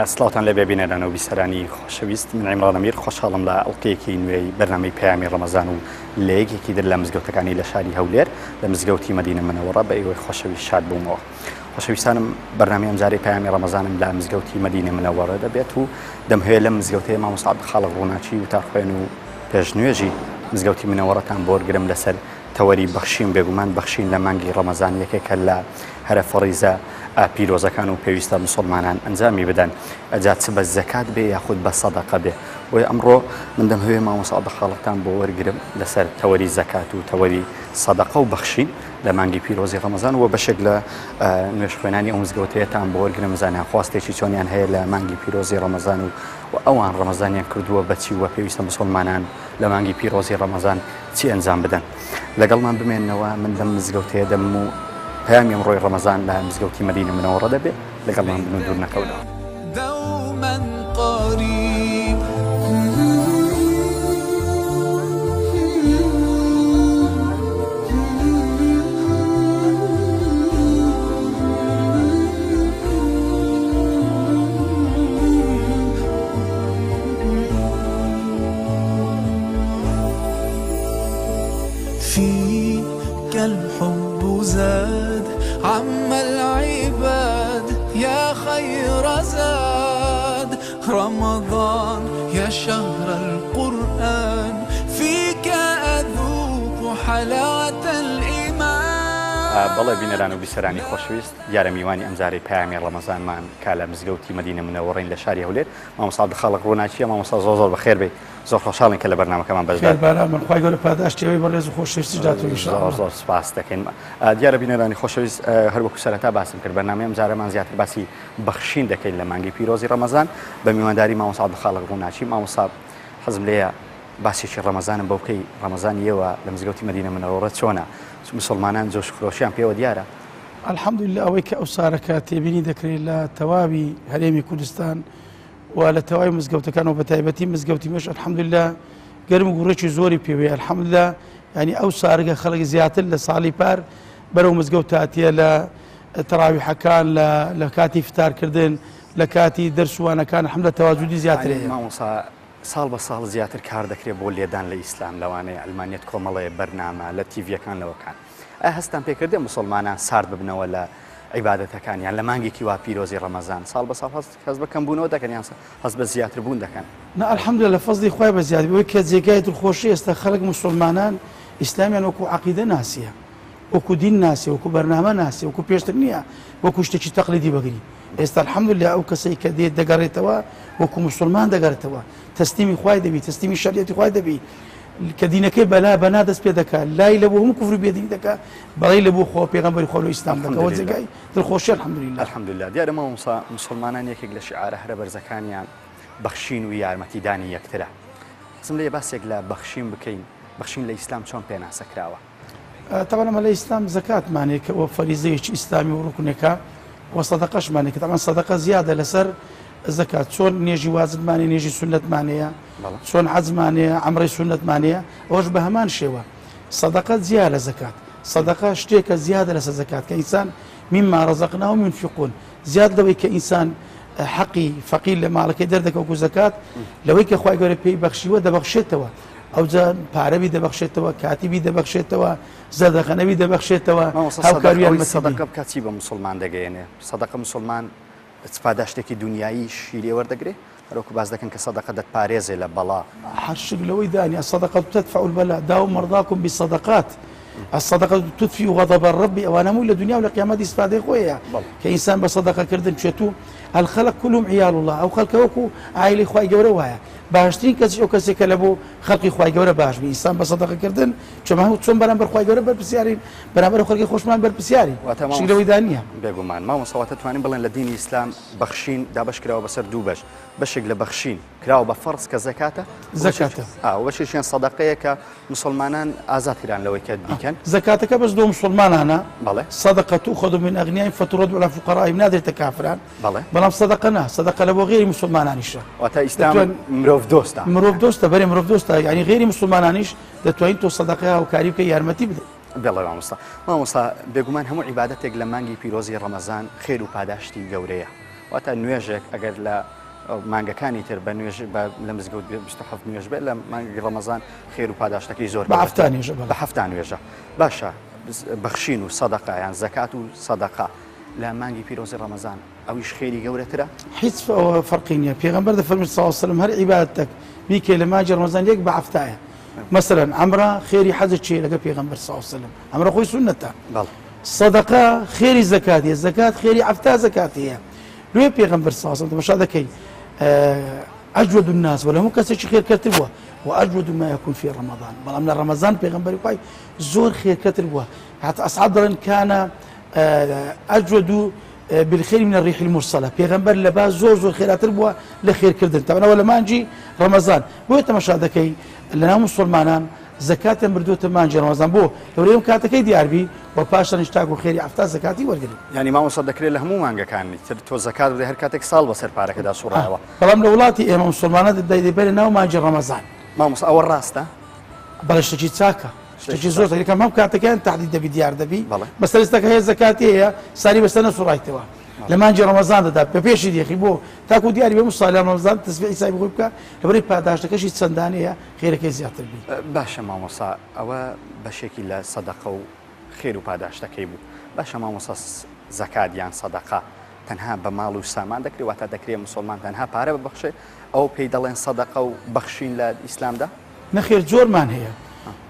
سڵاوتان لێ بێبینێران و بیسەرانی خۆشەویست من عیمران ئەمیر خۆشحاڵم لە ئەڵقەیەکی نوێی بەرنامەی پەیامی ڕەمەزان و لە یەکێکی در لە مزگەوتەکانی لە شاری هەولێر لە مزگەوتی مەدینە منەوەڕە بە ئێوەی خۆشەویست شاد بوومەوە. خۆشەویستانم بەرنامەی ئەمجارەی پەیامی ڕەمەزانم لە مزگەوتی مەدینە منەوەڕە دەبێت و دەمهوێت لەم مزگەوتەیە مامۆستا عەبدولخاڵق ڕووناچی وتارخوێن و پێشنوێژی مزگەوتی منەوەڕەتان بۆ وەرگرم لەسەر تەوەری بەخشین بێگومان بەخشین لە مانگی ڕەمەزان یەکێکە لە هەرە فەڕیزە پیرۆزەکان و پێویستە مسلمانان ئەنجامی بدەن ئەجا چ بە زەکات بێ یاخود بە سەدەقە بێ. وی ئەمڕۆ من دەمهوێ مامۆستا عەبدولخاڵقتان بۆ وەرگرم لەسەر تەوەری زەکات و تەوەری سەدەقە و بەخشین لە مانگی پیرۆزی ڕەمەزان و بەشێک لە نوێژ خوێنانی ئەو مزگەوتەیەتان بۆ وەرگرم زانیان خواستێکی چۆنیان هەیە لە مانگی پیرۆزی ڕەمەزان و ئەوان ڕەمەزانیان کردووە بەچی وە پێویستە مسلمانان لە مانگی پیرۆزی ڕەمەزان چی ئەنجام بدەن. لەگەڵمان بمێننەوە من لەم مزگەوتەیە دەم و پەیامی ئەمڕۆی ڕەمەزان لە مزگەوتی مەدینە منەوەڕە دەبێت لەگەڵمان بن و دوور نەکەونەوە. دوما قريب فيك الحب زاد عم العباد يا خير زاد رمضان يا شهر القرآن فيك أذوق حلاوة الإيمان. بەڵێ بینەران و بیسەرانی خۆشەویست دیارە میوانی ئەمجارەی پەیامی ڕەمەزانمان کا لە مزگەوتی مەدینە منەوەڕین لە شاری هەولێر مامۆستا عەبدولخاڵق ڕووناچیە. مامۆستا زۆر بەخێر بێ زۆر خۆشحاڵین کە لە بەرنامەکەمان بەشدار من خوای گەورە پاداشتیەوەی بەڕێز و خۆشەویستی داتوو زۆر زۆر سپاس دەکەین. دیارە بینەرانی خۆشەویست هەر وەکو سەرەتا باسم کرد بەرنامەی ئەمجارەمان زیاتر باسی بەخشین دەکەین لە مانگی پیرۆزی ڕەمەزان بە میوانداری مامۆستا عەبدولخاڵق ڕووناچی. مامۆستا حەزم لێیە باسێکی ڕەمەزانم بە بکەی ڕەمەزانیەوە لە مزگەوتی مەدینە منەوەڕە چۆنە مسلمانان جۆش فرۆشیان پێوە دیارە. الحەمدولله ئەوەی کە ئەو سارەکە تێبینی دەکرێت لە تەواوی هەرێمی کوردستان و لە تەواوی مزگەوتەکان و بە تایبەتی مزگەوتی مەش الحەمدولله گەرم و گوڕێکی زۆری پێوەیە الحەمدولله ینی ئەو سارەکە خەڵک زیاتر لە ساڵی پار بەرەو مزگەوت هاتیە لە تەراویحەکان لە کاتی فتارکردن لە کاتی دەرسوانەکان الحەمدولله تەواجودی زیاتر هەیە. مامۆستا ساڵ بە ساڵ زیاتر کار دەکرێت بۆ لێدان لە ئیسلام لەوانەیە ئەلمانیەت کۆمەڵەیە بەرنامە لە تیڤیەکان لەوەکان هەستان پێکردێ مسلمانان سارد ببنەوە لە عیبادەتەکانیان لە مانگێکی وا پیرۆزی ڕەمەزان ساڵ بە ساڵ هەست بە کەمبوونەوە دەکەن یان هەست بە زیاتر بوون دەکەن. الحەمدولله لە فەزلی خوای بە زیادی بەوەی کە جێگای دڵخۆشی ئێستا خەڵک مسلمانان ئیسلامیان وەکو عەقیدە ناسیە وەکو دین ناسیە وەکو بەرنامە ناسیە وەکو پێشتر نییە وەکو شتێکی تەقلیدی بەگری. ئێستا الحەمدولله ئەو کەسەی کە دێت دەگەڕێتەوە وەکو مسلمان دەگەڕێتەوە تەسلیمی خوای دەبی تەسلیمی شەریعەتی خوای دەبی کە دینەکەی بەنا دەست پێ دەکات لای لە بۆ هەموو کوفر و بێدینی دەکات بەڵێ لە بۆ خۆ پێغەمبەری خۆ و ئیسلام دەکەوە جێگای دڵخۆشی الحەمدولله. الحەمدولله دیارە مامۆستا مسلمانان یەکێک لە شیعارە هەرە بەرزەکانیان بەخشین و یارمەتیدانی یەکترە. حەزم لێیە باسێک لە بەخشین بکەین بەخشین لە ئیسلام چۆن پێناسەکراوە. طبعا ئەمە لە ئیسلام زەکاتمانەیە کە ئەوە فەریزەیەکی ئیسلامی و ڕوکنێکە و سەدەقەشمانێک کە طبعا سەدەقە زیادە لەسەر زەکات چۆن نێژی واجبمانێ نێژی سونەتمانەیە چۆن حەجمانەیە عەمرەی سونەتمانەیە ئەوەش بە هەمان شێوە سەدەقە زیادە لە زەکات سەدەقە شتێکە زیادە لەسەر زەکات کە ئینسان مما رەزەقناهم ينفقون زیاد لەوەی کە ئینسان حەقی فەقیر لە ماڵەکەی دەردەکە وەکو زەکات لەوەی کە خوای گەورە پێی بەخشیوە دەبەخشێتەوە ئەوجا پارەبی دەبەخشێتەوە کاتیبی دەبەخشێتەوە زەردەخەنەوی دەبەخشێتەوە هاوکاریان سەدەقە بکاتی بە مسلمان دەگەیەنێ سەدەقە مسلمان پاداشتێکی دنیاییشی لێ وەردەگرێت هەروەکو باز دەکەن کە سەدەقە دەتپارێزێ لە بەڵا هەرشک لەوەی دانیا الصدقة تدفع البلاء داو مرضاكم بالصدقات الصدقة تطفئ غضب الرب ئەوانە هەمووی لە دنیا و لە قیامەت ئیسفادەی خۆیە کە ئینسان بە سەدەقە کردن بچێت و الخەلق كلهم عیال الله ئەو خەڵکە وەکو عایلەی خوای گەورە وایە باشترین کەس ئەو کەسێکە لە بۆ خەڵقی خوای گەورە باش بی ئینسان بە سەدەقەکردن چۆن بەرامبەر خوای گەورە بەرپرسیارین بەرامبەر خەڵکی خۆشمان بەرپرسیاری شیلەوەی دانیە بێگومان مامۆستا توانین بڵێن لە دینی ئیسلام بەخشین دابەش کراوە بەسەر دوو بەش بەشێک لە بەخشین کراوە بە فەرز کە زەکاتە زەکاتە بەشێکیان سەدەقەیە کە مسلمانان ئازاد کران لەوەی کە بیکەن زەکاتەکە بەس دۆ مسلمانانە بەڵێ صدقة تؤخذ من أغنيائهم فترد على فقرائهم نادرێتە کافران بەڵام سەدەقە نا سەدەقە لە بۆ غێری مسلمانانیشە واتە ئیسلام مرۆڤ دۆستە مرۆڤ دۆستە بەرێ مرۆڤ دۆستە یعنی غێری مسلمانانیش دەتوانین تۆ سەدەقە هاوکاری بکەی یارمەتی بدەیت. بێڵێ مامۆستا بێگومان هەموو عیبادەتێک لە مانگی پیرۆزی ڕەمەزان خێر و پاداشتی گەورەیە واتە نوێژێک ئەگەر لە مانگەکانی تر بە نوێژ لە مزگەوت 27 نوێژ بێت لە مانگی ڕەمەزان خێر و پاداشتەکەی زۆر بە هەفتە نوێژە بە هەفتە نوێژە باشە بەخشین و سەدەقە یان زەکات و سەدەقە لە مانگی پیرۆزی ڕەمەزان ئەویش خێری گەورەترە هیچ فەرقی نییە پێغەمبەر دەفەرمێت صلی الله علیه و سلم هەر عیبادەتێک بیکەی لە مانگی ڕەمەزان یەک بە هەفتەیە مثلا عەمرە خێری حەجت چییە لەگەڵ پێغەمبەر صلی الله علیه و سلم عەمرە خۆی سونەتە سەدەقە خێری زەکاتیە زەکات خێری هەفتە زەکاتیە لێ پێغەمبەر صلی الله علیه و سلم تەماشا دەکەی أجود الناس ولا مو كسر خير كتبوا وأجود ما يكون في رمضان بل من رمضان بيغمبر يقول زور خير كتبوا حتى أصعد كان أجود بالخير من الريح المرسلة بيغمبر لباس زور خيرات البوا لخير كردن طبعا ولا ما نجي رمضان بو تماشا ذكي لنا مسلمانان زكاة مردوت مانجي رمضان بو يوريهم كاتكي ديار بي وباشا نشتاقوا خيري عفتا زكاتي ورقلي يعني ما مصدق له مو مانجا كان تو زكاة بده هر كاتك صال بصير بارك دا صورة طبعا لولاتي امام مسلمانات بدي بيننا مانجي رمضان ما اول راسته بلاش تجي تساكا تجي زور اللي كان ما كاتكين تحديد دبي ديار دبي بس لستك هي زكاتي هي ساري بس انا صورتها لما نجي رمضان ده بيش دي اخي بو تاكو دياري بمصالح رمضان تسبيح حساب يقولك لبري باداش تكشي تصندانيه خيرك زيادة بي باشا ما مصا او بشكل لا صدقه خير وباداش تكيبو باشا ما مصا زكاه يعني صدقه تنها بمال وسامان دكري واتا دكري مسلمان تنها باره ببخشه او بيدلن صدقه وبخشين للاسلام ده نخير جور مان هي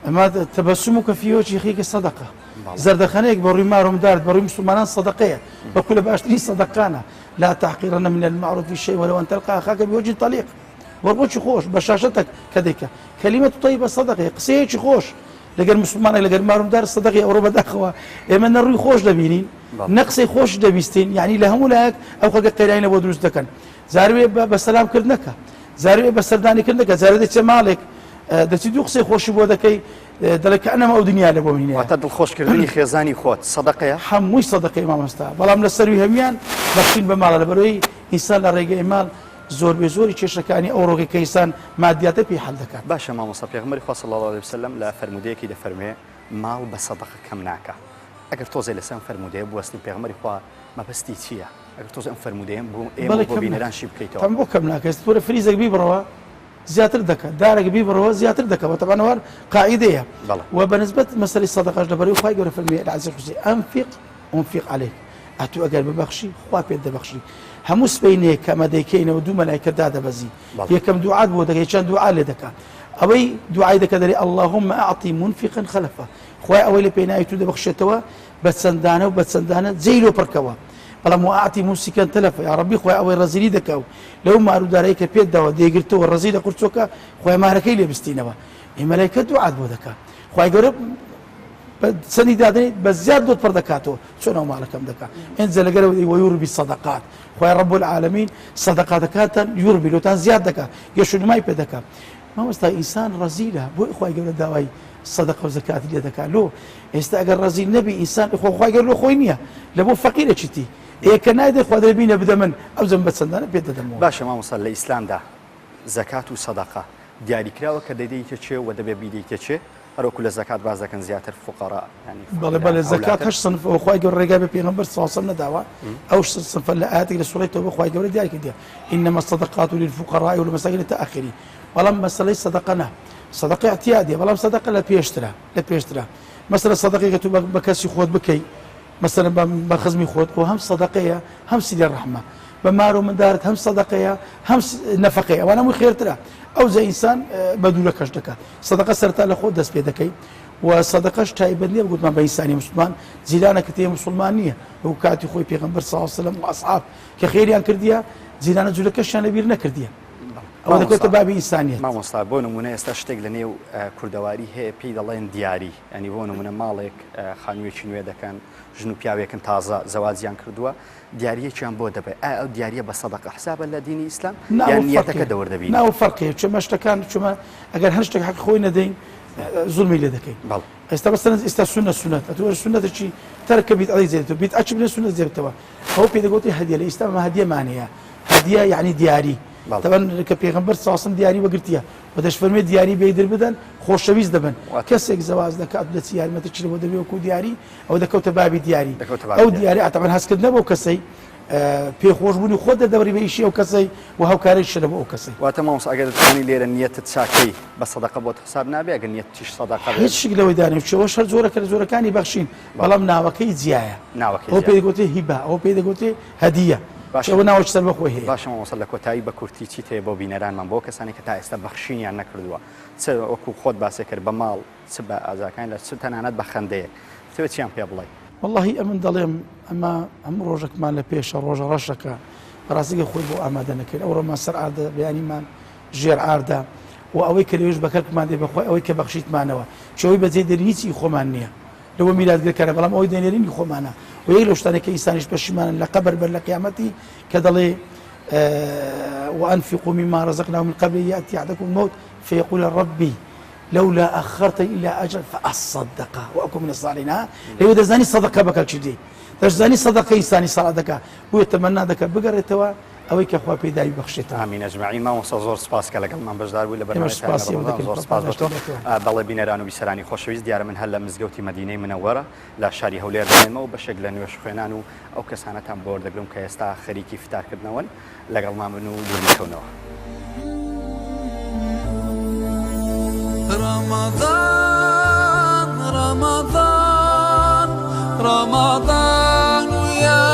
اما تبسمك في وجه اخيك صدقه زردخانيك بروي مارهم دارت بروي مسلمان صدقيه وكل باشتري صدقانا لا تحقرن من المعروف في شيء ولو ان تلقى اخاك بوجه طليق وربوش خوش بشاشتك كذيك كلمه طيبه صدقه قسيتش خوش لقى المسلمان لقى مارهم دار الصدقه او ربع دخوه من الروي خوش دبينين نقصي خوش دبيستين يعني لهم لك او خلق قيلين ابو دروس دكن زاربي بسلام كردنك زاربي بسرداني كردنك زاربي مالك دەچی دوو قسەی خۆشی بۆ دەکەی دەڵێ کە ئەنەما ئەو دنیا لە بۆ بینێ واتە دڵخۆشکردنی خێزانی خۆت سەدەقەیە هەمووی سەدەقەی مامۆستا بەڵام لە سەروی هەمیان بەخشین بە ماڵە لەبەرەوەی ئینسان لە ڕێگەی ماڵ زۆر بێ زۆری کێشەکانی ئەو ڕۆگەی کە ئینسان مادیاتە پێی حەل دەکات باشە مامۆستا پێغەمبەری خوا صلی الله علیه وسلم لە فەرمودەیەکی دەفەرمێ ماڵ بە سەدەقە کەم ناکە ئەگەر تۆزێ لەسەر فەرمودەیە بوەستنی پێغەمبەری خوا مەبەستی چییە ئەگەر تۆزە ئەم فەرمودەیە بۆ ئێمە بۆ بینەرانشی بکەیتەوە بۆ کەم ناکەس تۆرە فریزێک بیبڕەوە زیاتر دەکات دارێک بیبڕەوە زیاتر دەکەوە طبعا وار قاعدەیە وبنسبة مسألة الصدقة جبري وخاي يقول في المية العزيز الحسين أنفق عليك أتو أقل ببخشي خوا بيد بخشي هموس بيني كما ديكين ودو ملائكة دادا بزي هي كم دعاء بودك يشان دعاء لدك أوي دعاء دك دري اللهم أعطي منفقا خلفه خوا أوي لبينا يتود بخشتوا بتسندانه وبتسندانه زيلو بركوا بەڵام وأعطي ممسكا تلفا يا ربي خويا أوي رزيلي دكاو لو ما أرو داريك بيد دوا ديقرتو الرزيل قرتوكا خويا ما هركي لي بستينوا الملائكة دعاء بودكا خويا يقرب سني دادني بزياد دوت بردكاتو شنو مالكم دكا انزل قالوا ويربي الصدقات خويا رب العالمين صدقات كاتا يربي لو تان زياد دكا يشنو ما يبدكا ما مست انسان رزيله بو خويا يقول داوي الصدقه وزكاه اللي دكا لو استاجر رزيل نبي انسان خويا يقول له خوينيه لبو فقير تشتي إيه كنايد خدر بينا بدمن أو زنبت سندانة بيت دمو باشا ما وصل لإسلام ده زكاة وصدقة دياري كراوة كديدي كتشي ودبي بيدي كتشي أرو كل زكاة بعض كان زيادة الفقراء يعني بله الزكاة هش صنف أخوي يقول رجال بينهم بس صاصنا دعوة أو صنف الآيات اللي سورة توبة أخوي يقول دياري كده إنما الصدقات للفقراء والمساكين التأخرين ولما مسألة صدقنا صدقة اعتيادية ولما صدقة لا بيشترى مثلا صدقة كتب بكاسي خود بكي مثلا بخزمي خود وهم صدقيه هم سيدي الرحمه بمارو من دارت هم صدقيه هم نفقيه وانا مو خير ترى او زي انسان بدو لك اشتكى صدقه سرت له خود دس بيدكي وصدقه تايبني قلت ما بين انسان مسلمان زيلانه كتي مسلمانيه وكاتي خوي بيغمبر صلى الله عليه وسلم واصحاب كخير ان كرديا زيلانه زلك شان بيرنا كرديا او ذكرت باب انسانيه ما مصاب بون من استشتق لنيو كردواري هي بيد الله دياري يعني بون من مالك خانوي شنو دكان جنو پیاوێکن تازە زەواجیان کردووە دیاریەکیان بۆ دەبێت ئەو دیارە بە سەدەقە حسابە لە دینی ئیسلام یان نیەتەکە دەوەردەبین ناو فەرقی چمە شتەکان چمە ئەگەر هەر شتێک حەق خۆی نەدەین زوڵمی لێ دەکەین ئێستا بەستەن ئێستا سونەت ئەتووە سونەتێکی تەرکە بیت ئەڵی زێتەوە بیت ئەچ بنێ سونەت زێتەوە ئەو پێدەگوتی هەدیە لە ئیسلام هەدیەمانەیە هەدیە یعنی دیاری طبعا کە پێغەمبەر ساسم دیاری وەگرتیە و دەشفەرمێ دیاری بێدر بدەن خۆشەویست دەبن کەسێک زەواج دەکات دەچی یارمەتە چی بۆ دەبێ وەکو دیاری ئەو دەکەوتە بابی دیاری ئەو دیاری ئەتەمەن هەستکردنە بۆ کەسەی پێخۆشبوونی خۆ دەدەوری بە ئیشی ئەو کەسەی و هاوکاری شە بۆ ئەو کەسەی واتە مامۆس ئەگەر دەتوانی لێرە نیەتت چاکەی بە سەدەقە بۆت حساب نابێ ئەگەر نیەتیش سەدەقە بێت هیچ شک لەوەی دانێ چەوە شەر جۆرەکە لە جۆرەکانی بەخشین بەڵام ناوەکەی جیایە ناوەکەی ئەو پێی دەگوتێ هیبا ئەو پێی دەگوتێ هەدیە ئەوە ناوەش سەر بەخۆی هەیە باشە مامۆستا لە کۆتایی بە کورتی چیت هەیە بۆ بینەرانمان بۆ کەسانی کە تا ئێستا بەخشینیان نەکردووە چ وەکو خۆت باسێ کرد بە ماڵ چ بە ئازاکان لە چ تەنانەت بە خەندەیەک دەتەوێت چیان پێ بڵێ واللهی ئەمن دەڵێم ئەمە هەموو ڕۆژێکمان لە پێشە ڕۆژە ڕەشەکە ڕاستیگە خۆی بۆ ئامادە نەکرد ئەو ڕۆمان سەر ئاردە بەیانیمان ژێر ئاردا و ئەوەی کە لەوێش بەکەرکمان دێ بەخۆی ئەوەی کە بەخشیتمانەوە چەوەی بەجێ دەری هیچی خۆمان نییە لەوە میلادگرەکەرە بەڵام ئەوەی دەنێرینی خۆمانە و یەک لەو شتانێکە ئینسانیش پەشیمانن لە قەبر بەر لە قیامەتی کە دەڵێ وأنفقوا مما رزقناهم من قبل يأتي أحدكم الموت فيقول ربي لولا أخرت إلى أجل فأصدق وأكون من الصالحين لو دزاني صدقة بك الشدي دزاني صدقة إنساني صلاة ويتمنى ذاك بقرتوا أو كخوا بيداي بخشتها آمين أجمعين ما وصل زور سپاس کە لەگەڵمان بەشدار بووی لە سپاسی بەرنامەی زۆر سپاس بەڵێ بینەران و بیسەرانی خۆشەویست دیارە من هەر لە مزگەوتی مەدینەی منەوەرە لە شاری هەولێر دێنمەوە بەشێک لە نوێژ خوێنان و ئەو کەسانەتان بۆ وەردەگرم کە ئێستا خەریکی فتارکردنەوەن لەگەڵمان بن و دوورنەکەونەوە رمضان رمضان رمضان يا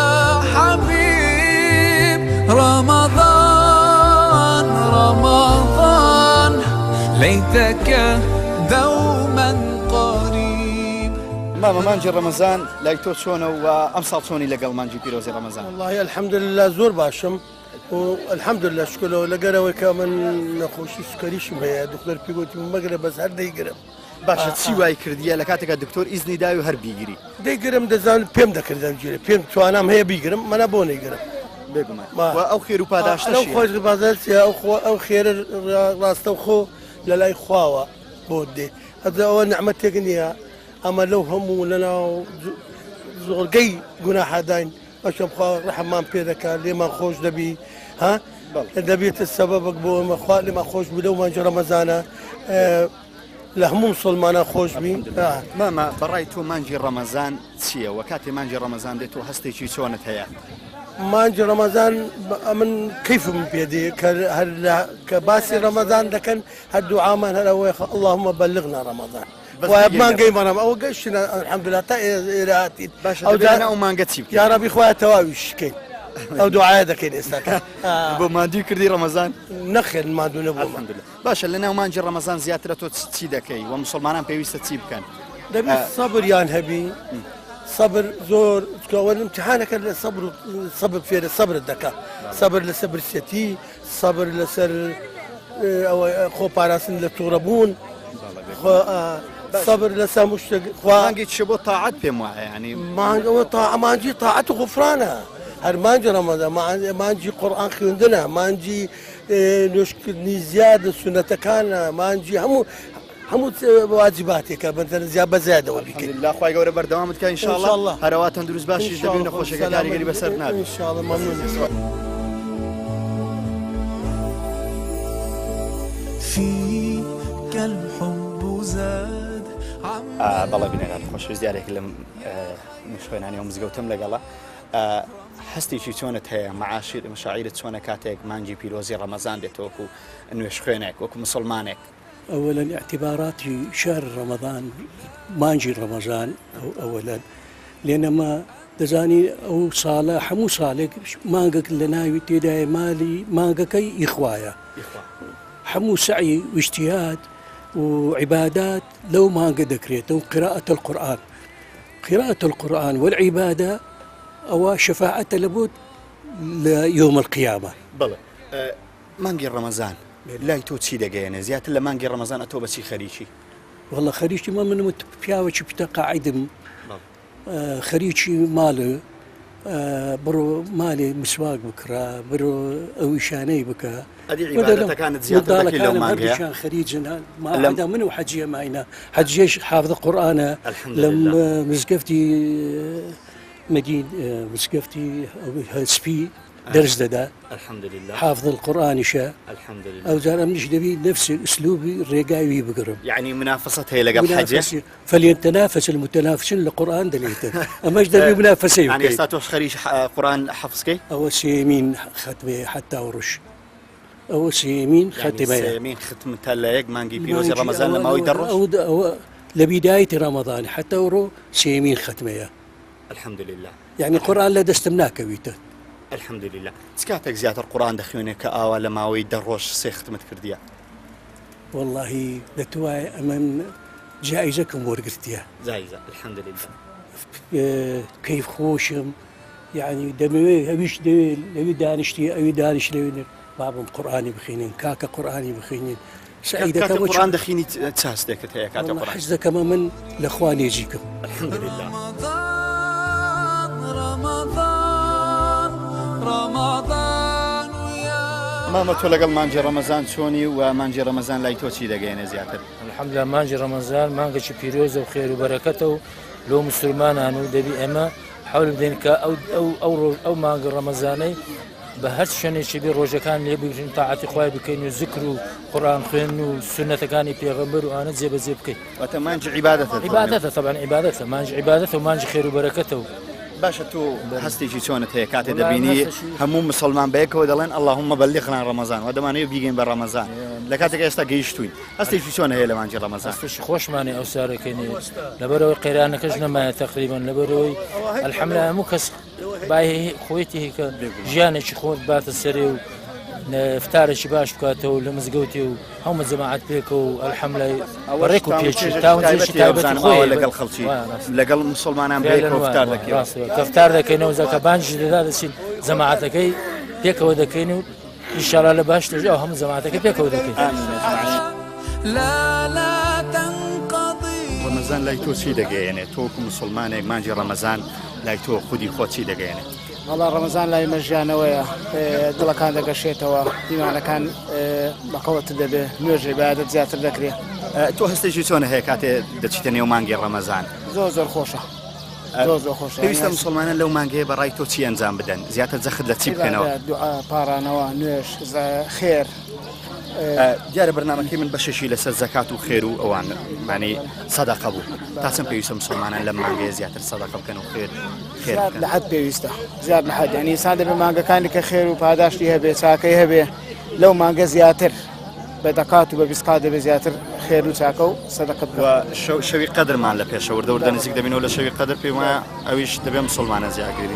حبيب رمضان رمضان ليتك دوما قريب ماما مانجی ڕەمەزان لای تۆ چۆنە و ئەم ساڵ چۆنی لەگەڵ مانجی پیرۆزی ڕەمەزان والله الحمد لله زۆر باشم والحمد لله شکلەوە لەگەرەوەی کە من نەخۆشی سکەریشم هەیە دکتۆر پێگوتی مەگرە بەس هەر دەیگرم باشە چی وای کردیە لە کاتێکە دکتۆر ئیزنی داوی هەر بیگیری دەیگرم دەزانم پێم دەکردم گیرە پێم توانام هەیە بیگرم منە بۆ نەیگرم بێگومان ئەو خێر و پاداشتە خۆش بازارسیە ئەو خێرە ڕاستە و خۆ لە لای خواوە بۆ دێ هەدا ئەوە نەعمەتێک نییە ئەمە لەو هەموو لەناو زۆرگەی گوناحاداین بەشم خوا ڕەحمان پێ دەکات لێمان خۆش دەبی ها دەبێتە سەبەبک بۆ ئەمە خوا لێمان خۆش بوو لەو مانجی ڕەمەزانە لە هەموو مسلمانە خۆش بی ماما بەڕای تۆ مانجی ڕەمەزان چییە و کاتێ مانجی ڕەمەزان دێت و هەستێکی چۆنت هەیە مانجی ڕەمەزان من کەیفم پێدێ کە باسی ڕەمەزان دەکەن هەردوو عامان هەرەوەی اللهم بلغنا ڕەمەزان مانگەی مەڕم ئەوە گەشتە الحەمدولله تا ئێرە هاتین ئەو مانگە چی یا رەبی خۆیان تەواوی شکەین ئەو دوعاە دەکەین ئێستاکە بۆ مادوی کردی ڕەمەزان نەخێن مادوو نەبوو باشە لەناو مانجی ڕەمەزان زیاترە تۆ چی دەکەی و مسلمانان پێویستە چی بکەن دەبێت سەبریان هەبی سەبر زۆر کەوە امتحانەکە لە سەبر فێرە سەبرت دەکات سەبر لەسەر برسەتی سەبر لەسەر ئەوە خۆپاراستن لە تووڕەبوون سەبر لەسەر مشتێک مانگی چ بۆ تاعەت پێم وایە ینی مانگەوە مانجی تاعەت و غوفرانە هەر مانجی ڕەمەزان مانجی قورئان خوێندنە مانجی نوێشکردنی زیادە سونەتەکانە مانجی هەموو واجباتێکە بەنتەنە زیاد بەزیادەوە بیکەین لا خوای گەورە بەردەوامت کە ئینشاءالله هەروە تەندروست باشیش دەبێ نەخۆشیەکە کاریگەری بەسەر نابێت ئینشاءالله مەمنون فيك الحب زاد بەڵێ بینەران خۆشەویست دیارێک لەم خوێنانی ئەو مزگەوتم لەگەڵە هەستێکی چۆنت هەیە مەشاعیرت چۆنە کاتێک مانجی پیرۆزی ڕەمەزان دێت وەکو نوێژ خوێنێک وەکو مسلمانێک أولا اعتبارات شهر رمضان مانجي رمضان أولا لأن ما دزاني أو صالة حمو صالة مانجك لناوي تداي مالي مانجك إخوايا حمو سعي واجتهاد وعبادات لو ما قد ذكرته قراءة القرآن والعبادة أو شفاعة لابد ليوم القيامة بلى مانجي رمضان لای تۆ چی دەگەیەنێ زیاتر لە مانگی ڕەمەزان ئەتۆ بەچی خەریکی والله خەریکی من پیاوەکی پتە قاعدم خەریکی ماڵە بڕۆ ماڵێ مسواک بکرا بڕۆ ئەویشانەی بکە عیبادەتەکانت زیاتر دەکەی لەو مانگەیە خەریجن مادا من و حەجیە ماینە حەجیەش حافظە قورئانە لەم مزگەفتی مەدین مزگەفتی هەسپی درس دەدا الحمد لله حافظ القورآنیشە الحمد لله ئەو جارە منیش دەبی نفس ئوسلوبی ڕێگاوی بگرم يعني منافسة هي لقب حجة فليتنافس المتنافسون لقرآن دەلێتن ئەمەش دەبی منافسەی يعني بکەیت استاتوش خريج قرآن حفظكي ئەوە سێمین ختمێ حتا وڕش ئەوە سێمین ختمەیە سيمين ختم تلايق مانجي بيروزي رمضان لما هو يدرس ئەو لە بیدایەتی ڕەمەضان حتا وڕۆ سێمین ختمەیە الحمد لله يعني قورآن لە دەستم ناکەویتە الحمد لله سكاتك زيادة القرآن دخيونك آوا لما هو يدرس سيختمت كرديا والله دەتوایە ئەمە جایزەکەم وەرگرتیە زايزة الحمد لله کەیف خۆشم يعني دەمەوێت ئەویش دەوێت لەوی دانیشتی ئەوی دانیش لەوێنێ بابم قورآانی بخینین کاکە قورآانی بخینین كاتب القرآن دخيني تساس ديكت هي كاتب القرآن حەز دەکەمە من لەخوا نێزیکم الحمد لله رمضان يا ماما تو لقل مانجي رمضان شوني ومانجي رمضان لا يتوشي دقينا زيادة الحمد لله مانجی ڕەمەزان مانگەی پیرۆزە و خێر و بەرەکەتە و لۆ مسلمانان و دەبی ئێمە حەول بدەین کە ئەو مانگە ڕەمەزانەی بە هەر شوێنێکی بێ ڕۆژەکان لێ بگرین تاعاتی خوای بکەین و ذکر و قورآن خوێن و سنەتەکانی پێغەمبەر و ئانە جێبەجێ بکەین وتمانجي عبادته عیبادەتە طبعا عیبادەتە مانجی عیبادەتە و مانجی خێر و بەرەکەتە و باشا تو هستيجي شلون هي كاتي دبيني هموم مسلمان بيك ودلين اللهم بلغنا رمضان ودماني بيجين برمضان لكاتك يستقيشتوين هستيجي شلون هي لما نجي رمضان هەستێکی خۆشمانی ئەو سارەکەنی لەبەرەوەی قەیرانەکەش نەمایە تقریبا لەبەرەوەی الحەمدلله هەموو کەس بای خۆیەتی هەیە کە ژیانێکی خۆت باتە سەرێ و فتارێکی باش بکاتەوە لە مزگەوتی و هەموو جەماعەت پێکە و الحەمدلله بەڕێک و پێچی تاوانجێشی تایبەتی خۆی لەگەڵ خەڵکی لەگەڵ مسلمانان بێک و فتار دەکەین کەفتار دەکەینەوە زەکە بانجی دەدا دەچین جەماعەتەکەی پێکەوە دەکەین و ئینشاءالله لە باش دەژێ ئەو هەموو جەماعەتەکەی پێکەوە دەکەین لا تنقضي رمضان لا يتوشي دقيقة توكم مسلمان مانجي رمضان لا يتو خدي خوتشي دقيقة والله ڕەمەزان لای مەژیانەوەیە دڵەکان دەگەشێتەوە دیمانەکان بەقەوت دەبێ نوێژ عیبادەت زیاتر دەکرێت تو هستيجي شلون هي كاتي دتشتي نيو مانجي رمضان زۆر خۆشە زۆر خۆشە پێویستە مسلمانان لەو مانگەیە بەڕای تۆ چی ئەنجام بدەن زیاتر جەخت لە چی بکەنەوە پارانەوە نوێش خێر دیارە بەرنامەکەی من بەشەشی لەسەر زەکات و خێر و ئەوان معنی سەدەقە بوو تا چەند پێویستە مسلمانان لەم مانگەیە زیاتر سەدەقە بکەن و خێر لە حەد پێویستە زیاد لە حەد یعنی ئینسان دەبێ مانگەکانی کە خێر و پاداشتی هەبێ چاکەی هەبێ لەو مانگە زیاتر بە دەکات و بە بیسقات دەبێ زیاتر خێر و چاکە و سەدەقە بکەن شەوی قەدرمان لە پێشە وردە نزیک دەبینەوە لە شەوی قەدر پێم وایە ئەویش دەبێ مسلمانە زیاتر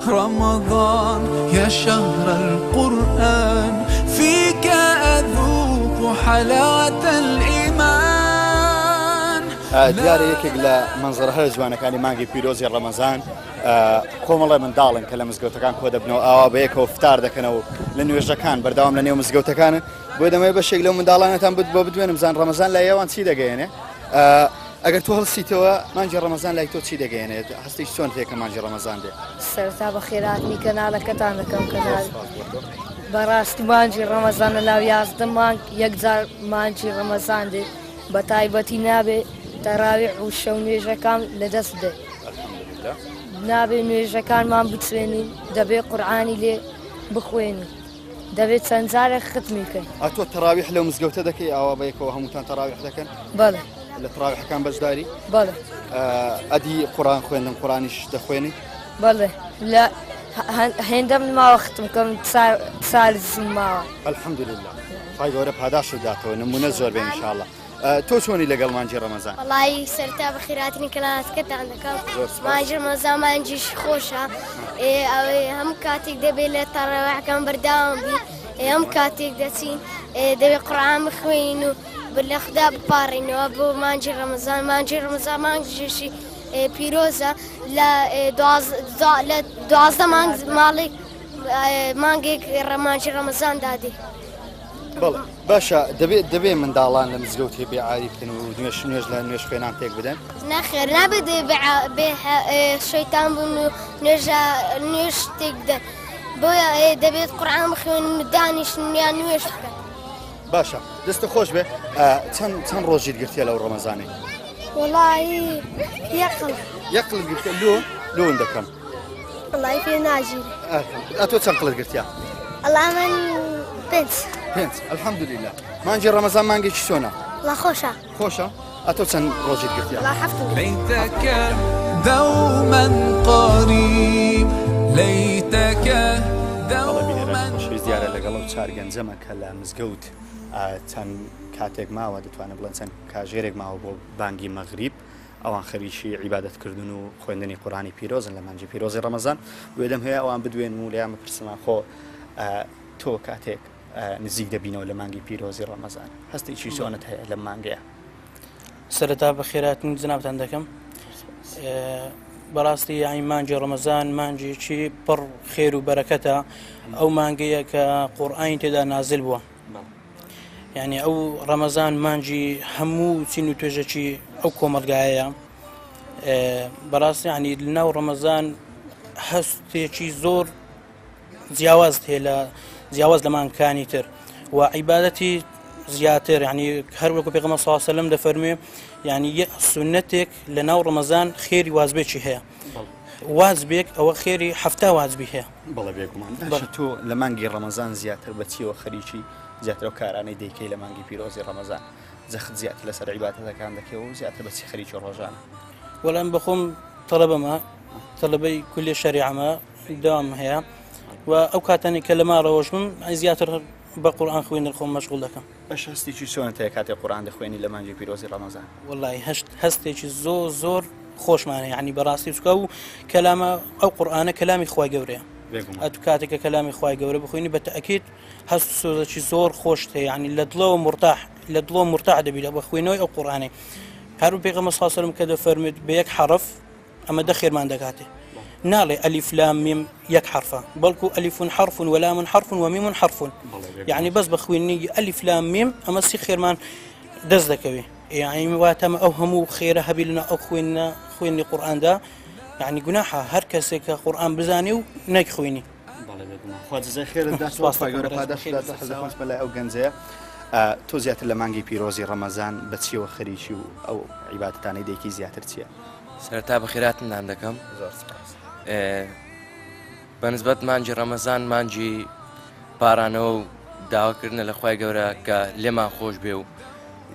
رمضان يا شهر القرآن فيك أذوق حلاوة الإيمان دیارە یەکێک لە منزەرەهە جوانەکانی مانگی پیرۆزی ڕەمەزان کۆمەڵی منداڵن کە لە مزگەوتەکان کۆ دەبنەوە ئاوا بە یەکەوە فتار دەکەنەوە لە نوێژەکان بەردەوام لە نێو مزگەوتەکانن بۆ دەمەوێت بەشێک لەو منداڵانەتان بۆ بتوێنم زان ڕەمەزان لای ئێوان چی دەگەیەنێ ئەگەر تۆ هەڵسیتەوە مانجی ڕەمەزان لای تۆ چی دەگەیەنێت هەستی چۆن تێکە مانجی ڕەمەزان دێ سەرتا بە خێراتنی کەناڵەکەتان دەکەم کەنال بەڕاستی مانجی ڕەمەزانە لاو 11 مانگ یەکجار مانجی ڕەمەزان دێ بە تایبەتی نابێ تەراویح و شەو نوێژەکان لەدەست دێ نابێ نوێژەکانمان بچوێنین دەبێ قورعانی لێ بخوێنی دەبێت چەند جارێک ختمی بکەین تۆ تەراویح لەو مزگەوتە دەکەی ئاوا بە یەکەوە هەمووتان تەراویح دەکەن بەڵێ لە تەراویحەکان بەشداری بەڵێ ئەدی قورآن خوێندن قورآنیش دەخوێنی بەڵێ لە هێندەم ماوە ختم کەم ساڵزم ماوە الحەمدولله خی گەورە پاداشت داتەوە نمونە زۆر بێ ئینشاءالله تۆ چۆنی لەگەڵ مانجی ڕەمەزان وڵی سەرتا بە خێراتنی کەلاسەکەتان دەکەم مانجی ڕەمەزان مانجیش خۆشە هەموو کاتێک دەبێت لە تەراویحەکان بەرداوام بی هەموو کاتێک دەچین دەبێت قورئان بخوێنین و لە خدا بپارڕینەوە بۆ مانجی ڕەمەزان مانجیشی پیرۆزە لە 12 مانگ ماڵی مانگێک مانجی ڕەمەزان دادێ بەڵێ باشە دەبێ منداڵان لە مزگەوتی بێعاری بکەن و نوێژ لە نوێژ خوێنان تێک بدەن نەخێر نابێت بێ شەیتان بوون و نوێژ تێک بدەن بۆیە دەبێت قورئان بخوێن و دانیشن یان نوێژ بکەن باشە دەستە خۆش بێ چەند ڕۆژیت گرتیە لەو ڕەمەزانەی وڵی یەقڵ گرتە لۆن دەکەم والله في ناجي ئەتۆ چەند قڵت گرتیا؟ الله من بنت پێنج الحەمدولillah مانجی ڕەمەزان مانگێکی چۆنە؟ الله خوشة خۆشە؟ ئەتۆ چەند ڕۆژیت گرتیا؟ الله حفظه ليتك دوما قريب ليتك دوما خۆشەویست دیارە لەگەڵ ئەو چار گەنجەمە کە لە مزگەوت چەند کاتێک ماوە دەتوانە بڵێن چەند کاژێرێک ماوە بۆ بانگی مەغریب ئەوان خەریکی عیبادەتکردن و خوێندنی قورآانی پیرۆزن لە مانجی پیرۆزی ڕەمەزان وێدەم هەیە ئەوان بدوێن و لەیان بپرسما خۆ تۆ کاتێک نزیک دەبینەوە لە مانگی پیرۆزی ڕەمەزان هەستێکی چۆنت هەیە لەم مانگەیە؟ سەرەتا بە خێراتن جنابتان دەکەم بەڕاستی یانی مانجی ڕەمەزان مانجێکی پڕ خێر و بەرەکەتە ئەو مانگەیە کە قورئانی تێدا نازل بووە یعنی ئەو ڕەمەزان مانجی هەموو چین و توێژەکی ئەو کۆمەلگایەیە بەڕاستی ینی لەناو ڕەمەزان هەستێکی زۆر جیاواز هەیە لە جیاواز لە مانگەکانی تر و عیبادەتی زیاتر یعنی هەر وەکو پێغەمبەر صلی الله علیه و سلم دەفەرمێ یعنی سنەتێک لە ناو ڕەمەزان خێری وازبێکی هەیە وازبێک ئەوە خێری هەفتە وازبی هەیە بەڵێ بێگومان تۆ لە مانگی ڕەمەزان زیاتر بەچیەوە خەریکی زیاتر ئەو کارانەی دەیکەی لە مانگی پیرۆزی ڕەمەزان جەخت زیاتر لەسەر عیبادەتەکان دەکەوە و زیاتر بەچی خەریکی ڕۆژانە وەڵام بەخۆم تەڵەبەمە تەڵەبەی کولی شەریعەمە داوام هەیە و ئەو کاتانی کە لە ماڕەوەژم زیاتر بە قورئان خوێندن خۆم مەشغوڵ دەکەم بەش هەستێکی چۆنت هەیە کاتێک قورئان دەخوێنی لە مانگی پیرۆزی ڕەمەزان؟ وەڵی هەستێکی زۆر خۆشمانە یعنی بەڕاستی چکە و کەلامە ئەو قورئانە کەلامی خوای گەورەیە ئەتو کاتێکە کەلامی خوای گەورە بخوێنی بە تەئەکید هەست و سۆزێکی زۆر خۆش هەیە یعنی لە دڵەوە مرتاح دەبیت بە خوێنەوەی ئەو قورئانەی هەروو پێغەمبەر صلی الله علیه و سلم کە دەفەرمێت بە یەک حرف ئەمە دەخێرمان دەکاتێ ناڵێ ئەلیف لام میم یەک حرفە بەڵکو ئەلیف حرف ولام حرف ومیم حرف یعنی بەس بە خوێنی ئەلیف لام میم ئەمە سی خێرمان دەست دەکەوێ یعنی واتەمە ئەو هەموو خێرە هەبی لەناو ئەو خوێنی قورئاندا یعنی گوناحە هەر کەسێک کە قورئان بزانێ و نەیخوێنی ئەو گەنجەیە تۆ زیاتر لە مانگی پیرۆزی ڕەمەزان بەچیەوە خەریکی و ئەو عیبادەتانەی دەیکی زیاتر چییە؟ سەرەتا بە خێراتتان دەکەم بەنسبەت مانجی ڕەمەزان مانجی پارانەوە و داواکردنە لە خوای گەورە کە لێمان خۆش بێ و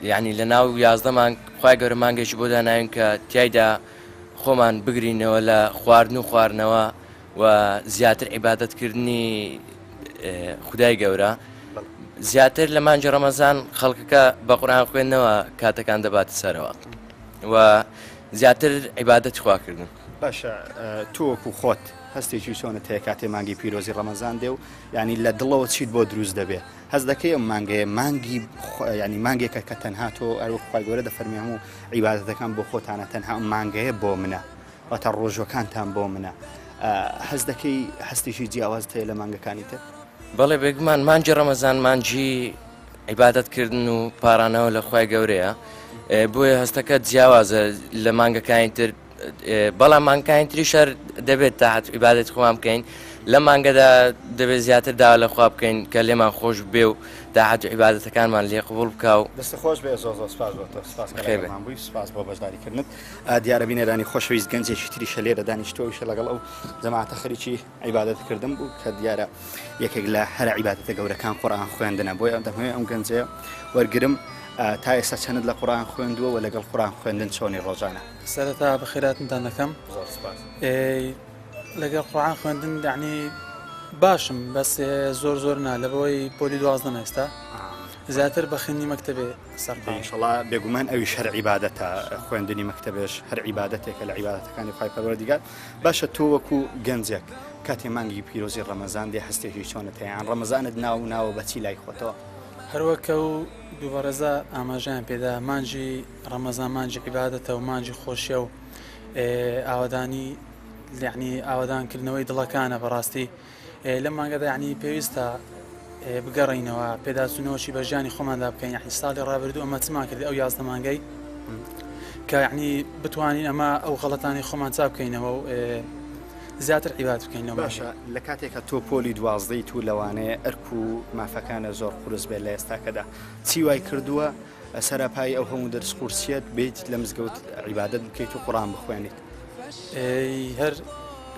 یعنی لە ناو 11 مانگ خوای گەورە مانگێکی بۆ داناوین کە تیایدا خۆمان بگرینەوە لە خواردن و خواردنەوە و زیاتر عیبادەتکردنی خودای گەورە زیاتر لە مانجی ڕەمەزان خەڵکەکە بە قورئان خوێندنەوە کاتەکان دەباتە سەرەوە و زیاتر عیبادەتی خواکردن. باشە تۆ وەکو خۆت هەستێکی چۆنت هەیە کاتێ مانگی پیرۆزی ڕەمەزان دێ و ینی لە دڵەوە چیت بۆ دروست دەبێت هەست دەکەی ئەم مانگەیە مانگی ینی مانگێکە کە تەنها تۆ ئەروە خوای گەورە دەفەرمێ هەموو عیبادەتەکان بۆ خۆتانە تەنها ئەم مانگەیە بۆ منە واتە ڕۆژەکانتان بۆ منە هەست دەکەی هەستێکی جیاوازت هەیە لە مانگەکانی تر؟ بەڵێ بێگومان مانجی ڕەمەزان مانجی عیبادەتکردن و پارانەوە لە خوای گەورەیە بۆیە هەستەکە جیاوازە لە مانگەکانی تر بەڵام مانگەکانی تری شەر دەبێت تاحت عیبادەتی خۆمان بکەین لە مانگەدا دەبێت زیاتر داوا لە خوا بکەین کە لێمان خۆش بێ و داحت عیبادەتەکانمان لێ قبوڵ بکە و دەستە خۆش بێ زۆر سپاس بۆ تۆ سپاس بۆ بەشداریکردنت دیارە بینێرانی خۆشەویست گەنجێکی تریشە لێرە دانیشتۆیشە لەگەڵ ئەو جەماعەتە خەریکی عیبادەتکردن بوو کە دیارە یەکێک لە هەر عیبادەتە گەورەکان قورئان خوێندنە بۆیە دەمەوێت ئەم گەنجەیە وەرگرم تا ئێستا چەند لە قورئان خوێندووە و لەگەڵ قورئان خوێندن چۆنی ڕۆژانە؟ سەرەتا بە خێراتتان دەکەم لەگەڵ قورئان خوێندن یعنی باشم بەس زۆر نا لەبەوەی پۆلی 12 ئێستا زیاتر بە خوێندنی مەکتەبێ سەرکەوت ئینشەڵا بێگومان ئەویش هەر عیبادەتە خوێندنی مەکتەبێش هەر عیبادەتێکە لە عیبادەتەکانی خوای پەروەردیگار باشە تۆ وەکو گەنجێک کاتێ مانگی پیرۆزی ڕەمەزان دێ هەستێکی چۆنت هەیە یان ڕەمەزانت ناوە بەچی لای خۆتەوە؟ هەروەکە و دووبارەزە ئاماژیان پێدا مانجی ڕەمەزان مانجی عیبادەتە و مانجی خۆشیە و ئاوادانی یعنی ئاوادانکردنەوەی دڵەکانە بەڕاستی لەم مانگەدا یعنی پێویستە بگەڕینەوە پێداچوونەوەشی بە ژیانی خۆماندا بکەین یعنی ساڵی ڕابردوو ئەمە چمان کردی ئەو 11 مانگەی کە یعنی بتوانین ئەمە ئەو غەڵەتانی خۆمان چاپ بکەینەوە و زیاتر عیبادەت بکەینەوە. باشە لە کاتێکە تۆ پۆلی 12 تو لەوانەیە ئەرک و مافەکانە زۆر قورس بێت لە ئێستاکەدا چی وای کردووە سەرپای ئەو هەموو دەرس قورسیەت بێت لە مزگەوت عیبادەت بکەیت و قورئان بخوێنیت؟ هەر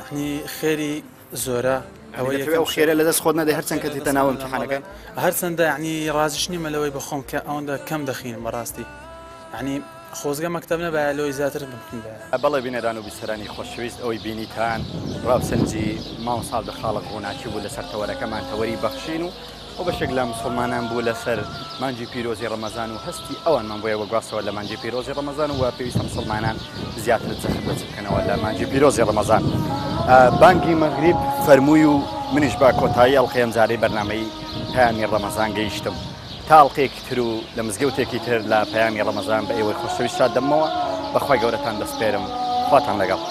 يعني خێری زۆرە ئەو خێرە لە دەست خۆت نەدەی هەرچەند کە تێتە ناو ئیمتیحانەکە هەرچەندە یعنی ڕازیش نیمە لەوەی بخۆم کە ئەوەندە کەم دەخینم بەڕاستی یعنی خۆزگە مەکتەب نەبایە لەوەی زیاتر بخین بەڵێ بینەران و بیسەرانی خۆشەویست ئەوەی بینیتان ڕاوسەنجی ماوە ساڵ بە خاڵق ڕووناکی بوو لەسەر تەوەرەکەمان تەوەری بەخشین و بەشێک لە مسلمانان بوو لەسەر مانجی پیرۆزی ڕەمەزان و هەستی ئەوانمان بۆیە وەگواستەوە لە مانجی پیرۆزی ڕەمەزان و پێویستە مسلمانان زیاتر جەخت بکەنەوە لە مانجی پیرۆزی ڕەمەزان. بانگی مەغریب فەرمووی و منیش با کۆتایی ئەڵقەی ئەمجارەی بەرنامەی پەیامی ڕەمەزان گەیشتم. تا ئەڵقەیەکی تر و لە مزگەوتێکی تر لە پەیامی ڕەمەزان بە ئێوەی خۆشەویست شاد دەمەوە بەخوای گەورەتان دەسپێرم خواتان لەگەڵ.